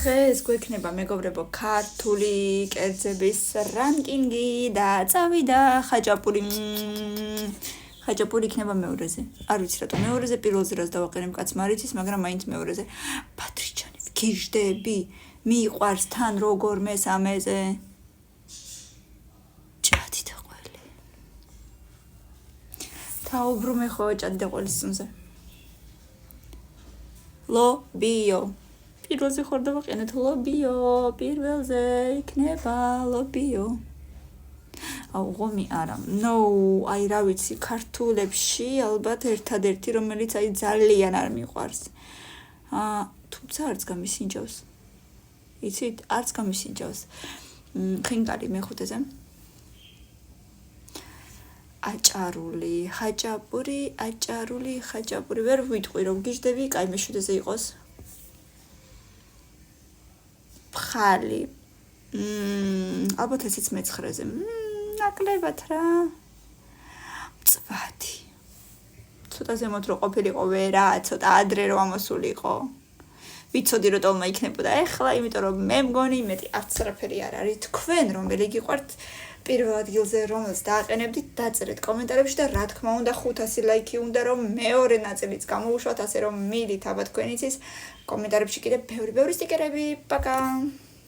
დღეს გვექნება მეგობრებო ქართული კერძების რანკინგი და წავიდა ხაჭაპური. ხაჭაპური იქნება მეორეზე. არ ვიცი რატომ მეორეზე, პირველზე რას დავაყენებ კაც მარიცის, მაგრამ მაინც მეორეზე. პატრიჩანი, გიჟდები, მიყვარს თან როგორ მესამეზე. ჭადი და ყველი. თაუბრუმე ხო ჭადი და ყველის წუნზე. ლობიო. პირველზე ხარ დავაყენეთ ლობიო, პირველზე იქნება ლობიო. აუ ღომი არა. ნო, აი რა ვიცი, ქართულებში ალბათ ერთადერთი რომელიც აი ძალიან არ მიყვარს. თუმცა არც გამისინჯავს. იცით, არც გამისინჯავს. ხინკალი მეხუთეზე. აჭარული, ხაჭაპური, ვერ ვიტყვი რომ გიждები, კაი მეშვიდეზე იყოს. ფხალი. ალბათ ესეც მეცხრეზე. ნაკლებად რა. მწვადი. ცოტა ზემოთ რო ყოფილიყო ვერა, ცოტა ადრე რო ამოსულიყო. ვიცოდი რომ ტოლმა იქნებოდა ეხლა, იმიტომ რომ მე მგონი მეტი არც არაფერი არ არის. თქვენ რომელი გიყვართ პირველ ადგილზე რომელს დააყენებდით, დაწერეთ კომენტარებში და რა თქმა უნდა 500 ლაიქი უნდა რომ მეორე ნაწილიც გამოუშვათ, ასე რომ მიდით აბა თქვენ იცის კომენტარებში კიდე ბევრი სტიკერები. პაკა.